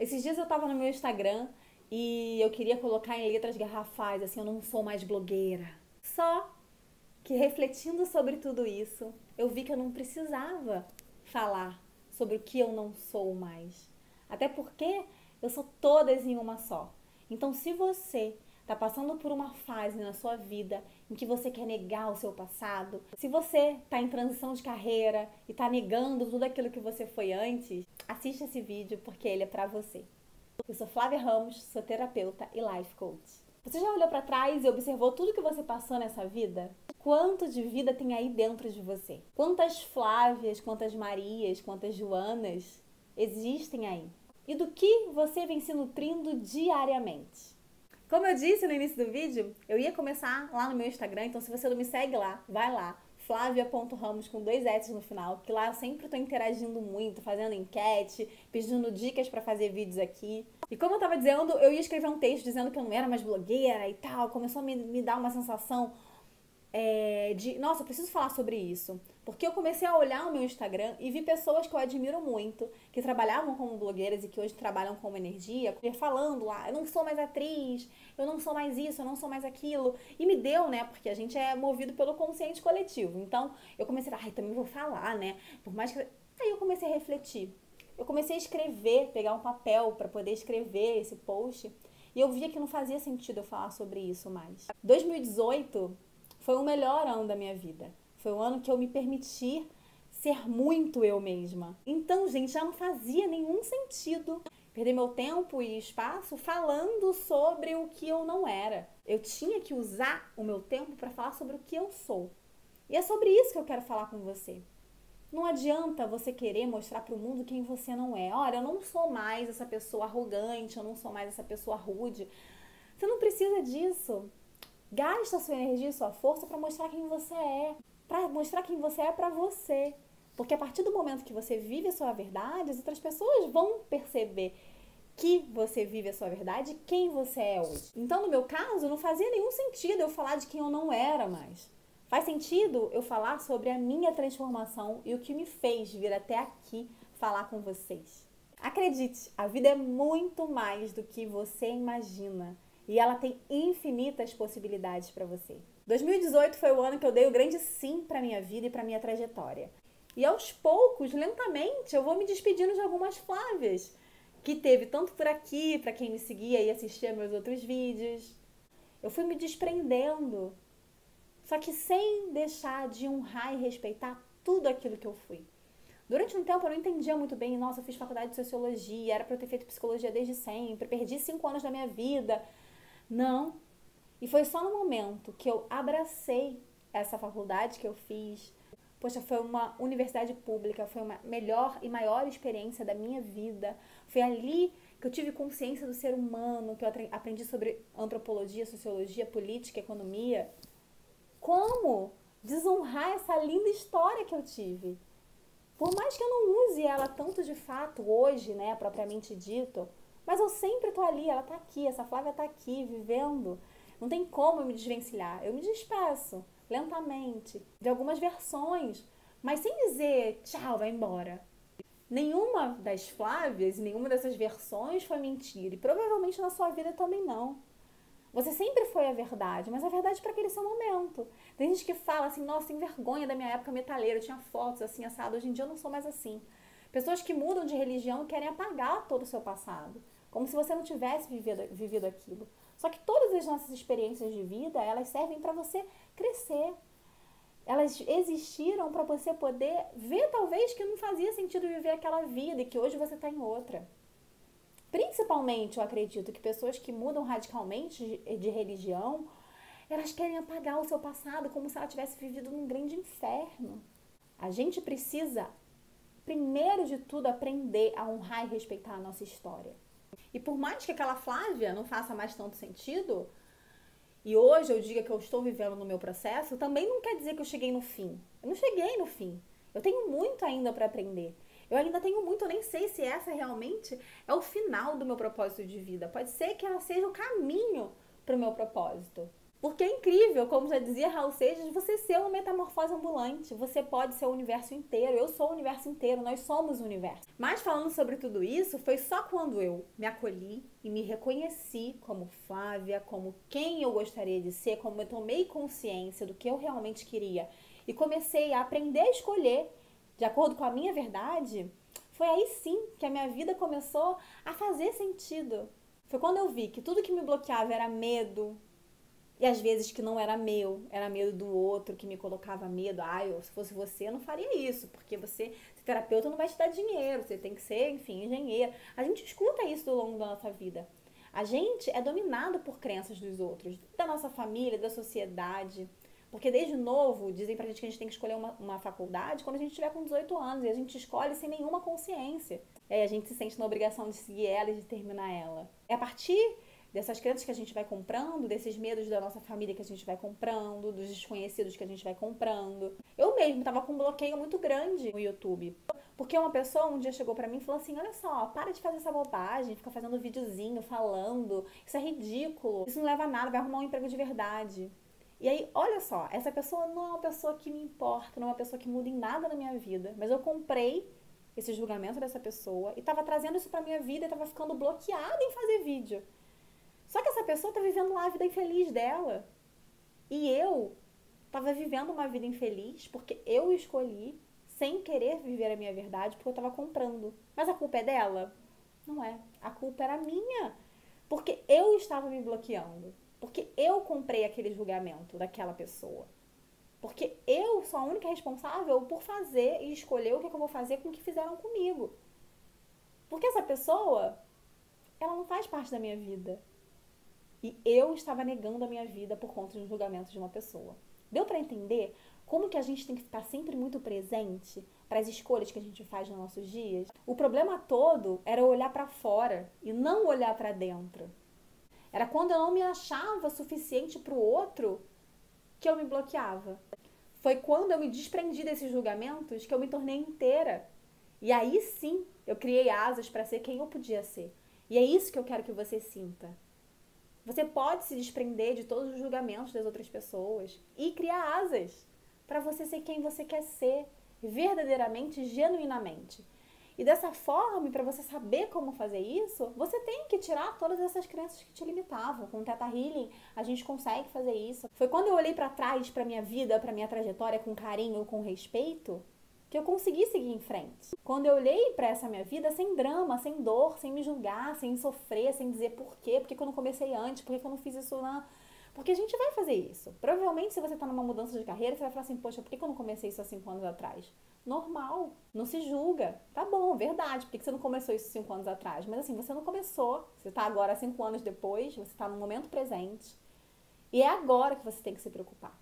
Esses dias eu tava no meu Instagram e eu queria colocar em letras garrafais, assim, eu não sou mais blogueira. Só que refletindo sobre tudo isso, eu vi que eu não precisava falar sobre o que eu não sou mais. Até porque eu sou todas em uma só. Então, se você está passando por uma fase na sua vida em que você quer negar o seu passado, se você está em transição de carreira e está negando tudo aquilo que você foi antes, assista esse vídeo porque ele é para você. Eu sou Flávia Ramos, sou terapeuta e life coach. Você já olhou para trás e observou tudo que você passou nessa vida? Quanto de vida tem aí dentro de você? Quantas Flávias, quantas Marias, quantas Joanas existem aí? E do que você vem se nutrindo diariamente? Como eu disse no início do vídeo, eu ia começar lá no meu Instagram, então se você não me segue lá, vai lá, flavia.ramos com 2 S no final, que lá eu sempre tô interagindo muito, fazendo enquete, pedindo dicas para fazer vídeos aqui. E como eu tava dizendo, eu ia escrever um texto dizendo que eu não era mais blogueira e tal, começou a me dar uma sensação nossa, eu preciso falar sobre isso. Porque eu comecei a olhar o meu Instagram e vi pessoas que eu admiro muito, que trabalhavam como blogueiras e que hoje trabalham como energia, falando lá, eu não sou mais atriz, eu não sou mais isso, eu não sou mais aquilo. E me deu, né, porque a gente é movido pelo consciente coletivo. Então, eu comecei a falar, ai, também vou falar, né, por mais que... Aí eu comecei a refletir. Eu comecei a escrever, pegar um papel para poder escrever esse post. E eu via que não fazia sentido eu falar sobre isso mais. 2018 foi o melhor ano da minha vida. Foi o ano que eu me permiti ser muito eu mesma. Então, gente, já não fazia nenhum sentido perder meu tempo e espaço falando sobre o que eu não era. Eu tinha que usar o meu tempo para falar sobre o que eu sou. E é sobre isso que eu quero falar com você. Não adianta você querer mostrar para o mundo quem você não é. Olha, eu não sou mais essa pessoa arrogante, eu não sou mais essa pessoa rude. Você não precisa disso. Gasta a sua energia e sua força para mostrar quem você é. Para mostrar quem você é para você. Porque a partir do momento que você vive a sua verdade, as outras pessoas vão perceber que você vive a sua verdade e quem você é hoje. Então, no meu caso, não fazia nenhum sentido eu falar de quem eu não era mais. Faz sentido eu falar sobre a minha transformação e o que me fez vir até aqui falar com vocês. Acredite, a vida é muito mais do que você imagina. E ela tem infinitas possibilidades para você. 2018 foi o ano que eu dei o grande sim para minha vida e para minha trajetória. E aos poucos, lentamente, eu vou me despedindo de algumas Flávias, que teve tanto por aqui, para quem me seguia e assistia meus outros vídeos. Eu fui me desprendendo, só que sem deixar de honrar e respeitar tudo aquilo que eu fui. Durante um tempo eu não entendia muito bem, nossa, eu fiz faculdade de sociologia, era para eu ter feito psicologia desde sempre, perdi 5 anos da minha vida. Não. E foi só no momento que eu abracei essa faculdade que eu fiz. Poxa, foi uma universidade pública, foi uma melhor e maior experiência da minha vida. Foi ali que eu tive consciência do ser humano, que eu aprendi sobre antropologia, sociologia, política, economia. Como desonrar essa linda história que eu tive? Por mais que eu não use ela tanto de fato hoje, né, propriamente dito, mas eu sempre tô ali, ela tá aqui, essa Flávia tá aqui, vivendo. Não tem como eu me desvencilhar. Eu me despeço, lentamente, de algumas versões, mas sem dizer tchau, vai embora. Nenhuma das Flávias, nenhuma dessas versões foi mentira. E provavelmente na sua vida também não. Você sempre foi a verdade, mas a verdade para aquele seu momento. Tem gente que fala assim, nossa, tem vergonha da minha época metaleira, eu tinha fotos assim, assado. Hoje em dia eu não sou mais assim. Pessoas que mudam de religião e querem apagar todo o seu passado. Como se você não tivesse vivido aquilo. Só que todas as nossas experiências de vida, elas servem para você crescer. Elas existiram para você poder ver, talvez, que não fazia sentido viver aquela vida e que hoje você está em outra. Principalmente, eu acredito que pessoas que mudam radicalmente de religião, elas querem apagar o seu passado como se ela tivesse vivido num grande inferno. A gente precisa, primeiro de tudo, aprender a honrar e respeitar a nossa história. E por mais que aquela Flávia não faça mais tanto sentido, e hoje eu diga que eu estou vivendo no meu processo, também não quer dizer que eu cheguei no fim. Eu não cheguei no fim. Eu tenho muito ainda para aprender. Eu ainda tenho muito, eu nem sei se essa realmente é o final do meu propósito de vida. Pode ser que ela seja o caminho para o meu propósito. Porque é incrível, como já dizia Raul Seixas, você ser uma metamorfose ambulante. Você pode ser o universo inteiro. Eu sou o universo inteiro. Nós somos o universo. Mas falando sobre tudo isso, foi só quando eu me acolhi e me reconheci como Flávia, como quem eu gostaria de ser, como eu tomei consciência do que eu realmente queria e comecei a aprender a escolher de acordo com a minha verdade, foi aí sim que a minha vida começou a fazer sentido. Foi quando eu vi que tudo que me bloqueava era medo, e às vezes que não era meu, era medo do outro, que me colocava medo. Se fosse você, eu não faria isso, porque você, ser terapeuta, não vai te dar dinheiro, você tem que ser, enfim, engenheiro. A gente escuta isso ao longo da nossa vida. A gente é dominado por crenças dos outros, da nossa família, da sociedade. Porque desde novo, dizem pra gente que a gente tem que escolher uma faculdade quando a gente tiver com 18 anos, e a gente escolhe sem nenhuma consciência. E aí a gente se sente na obrigação de seguir ela e de terminar ela. É a partir dessas crenças que a gente vai comprando, desses medos da nossa família que a gente vai comprando, dos desconhecidos que a gente vai comprando. Eu mesmo tava com um bloqueio muito grande no YouTube. Porque uma pessoa um dia chegou pra mim e falou assim: olha só, para de fazer essa bobagem, fica fazendo videozinho, falando, isso é ridículo, isso não leva a nada, vai arrumar um emprego de verdade. E aí, olha só, essa pessoa não é uma pessoa que me importa, não é uma pessoa que muda em nada na minha vida, mas eu comprei esse julgamento dessa pessoa e tava trazendo isso pra minha vida e tava ficando bloqueada em fazer vídeo. Só que essa pessoa tá vivendo lá a vida infeliz dela. E eu tava vivendo uma vida infeliz porque eu escolhi sem querer viver a minha verdade porque eu tava comprando. Mas a culpa é dela? Não é. A culpa era minha. Porque eu estava me bloqueando. Porque eu comprei aquele julgamento daquela pessoa. Porque eu sou a única responsável por fazer e escolher o que eu vou fazer com o que fizeram comigo. Porque essa pessoa, ela não faz parte da minha vida. E eu estava negando a minha vida por conta de um julgamento de uma pessoa. Deu para entender como que a gente tem que estar sempre muito presente para as escolhas que a gente faz nos nossos dias? O problema todo era olhar para fora e não olhar para dentro. Era quando eu não me achava suficiente para o outro que eu me bloqueava. Foi quando eu me desprendi desses julgamentos que eu me tornei inteira. E aí sim, eu criei asas para ser quem eu podia ser. E é isso que eu quero que você sinta. Você pode se desprender de todos os julgamentos das outras pessoas e criar asas para você ser quem você quer ser, verdadeiramente, genuinamente. E dessa forma, para você saber como fazer isso, você tem que tirar todas essas crenças que te limitavam. Com o Theta Healing, a gente consegue fazer isso. Foi quando eu olhei para trás, para minha vida, para minha trajetória com carinho, com respeito, que eu consegui seguir em frente. Quando eu olhei para essa minha vida sem drama, sem dor, sem me julgar, sem sofrer, sem dizer por quê, por que eu não comecei antes, por que eu não fiz isso lá. Porque a gente vai fazer isso. Provavelmente, se você está numa mudança de carreira, você vai falar assim: poxa, por que eu não comecei isso há 5 anos atrás? Normal, não se julga. Tá bom, verdade, por que você não começou isso 5 anos atrás? Mas assim, você não começou, você está agora 5 anos depois, você está no momento presente. E é agora que você tem que se preocupar.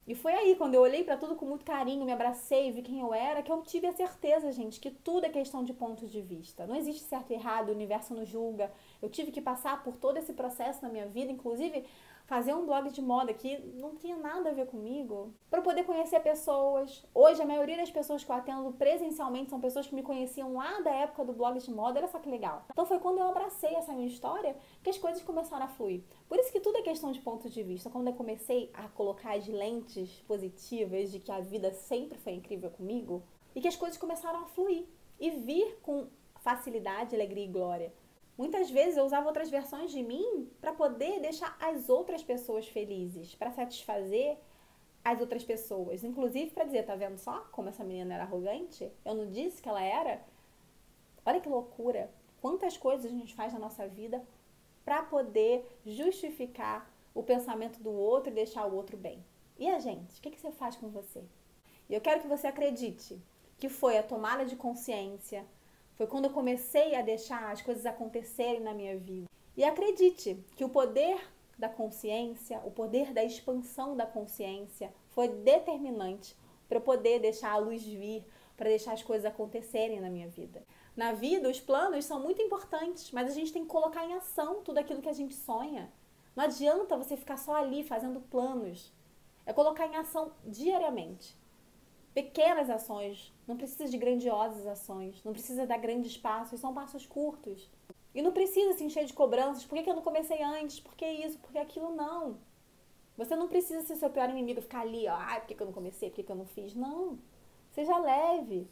E foi aí, quando eu olhei pra tudo com muito carinho, me abracei, vi quem eu era, que eu tive a certeza, gente, que tudo é questão de pontos de vista. Não existe certo e errado, o universo não julga. Eu tive que passar por todo esse processo na minha vida, inclusive fazer um blog de moda que não tinha nada a ver comigo, para eu poder conhecer pessoas. Hoje, a maioria das pessoas que eu atendo presencialmente são pessoas que me conheciam lá da época do blog de moda. Olha só que legal. Então foi quando eu abracei essa minha história que as coisas começaram a fluir. Por isso que tudo é questão de ponto de vista. Quando eu comecei a colocar as lentes positivas de que a vida sempre foi incrível comigo, e que as coisas começaram a fluir e vir com facilidade, alegria e glória. Muitas vezes eu usava outras versões de mim para poder deixar as outras pessoas felizes, para satisfazer as outras pessoas. Inclusive para dizer: tá vendo só como essa menina era arrogante? Eu não disse que ela era? Olha que loucura. Quantas coisas a gente faz na nossa vida para poder justificar o pensamento do outro e deixar o outro bem. E a gente? O que você faz com você? E eu quero que você acredite que foi a tomada de consciência, foi quando eu comecei a deixar as coisas acontecerem na minha vida. E acredite que o poder da consciência, o poder da expansão da consciência foi determinante para eu poder deixar a luz vir, para deixar as coisas acontecerem na minha vida. Na vida, os planos são muito importantes, mas a gente tem que colocar em ação tudo aquilo que a gente sonha. Não adianta você ficar só ali fazendo planos. É colocar em ação diariamente. Pequenas ações, não precisa de grandiosas ações, não precisa dar grandes passos, são passos curtos. E não precisa se encher de cobranças: por que eu não comecei antes? Por que isso? Por que aquilo? Não. Você não precisa ser seu pior inimigo, ficar ali, ó, por que eu não comecei, por que eu não fiz? Não. Seja leve.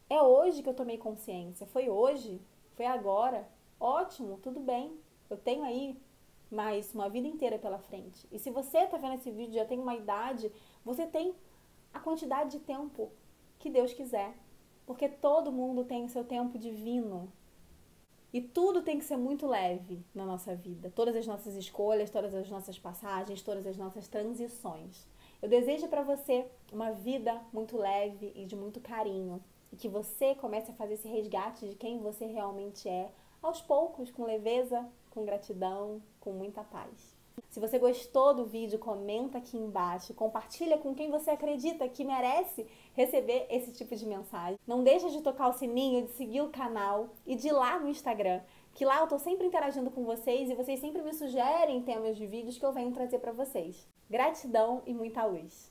É hoje que eu tomei consciência. Foi hoje? Foi agora? Ótimo, tudo bem. Eu tenho aí mais uma vida inteira pela frente. E se você tá vendo esse vídeo, já tem uma idade, você tem a quantidade de tempo que Deus quiser. Porque todo mundo tem o seu tempo divino. E tudo tem que ser muito leve na nossa vida. Todas as nossas escolhas, todas as nossas passagens, todas as nossas transições. Eu desejo para você uma vida muito leve e de muito carinho. E que você comece a fazer esse resgate de quem você realmente é, aos poucos, com leveza, com gratidão, com muita paz. Se você gostou do vídeo, comenta aqui embaixo, compartilha com quem você acredita que merece receber esse tipo de mensagem. Não deixa de tocar o sininho, de seguir o canal e de ir lá no Instagram, que lá eu tô sempre interagindo com vocês e vocês sempre me sugerem temas de vídeos que eu venho trazer para vocês. Gratidão e muita luz!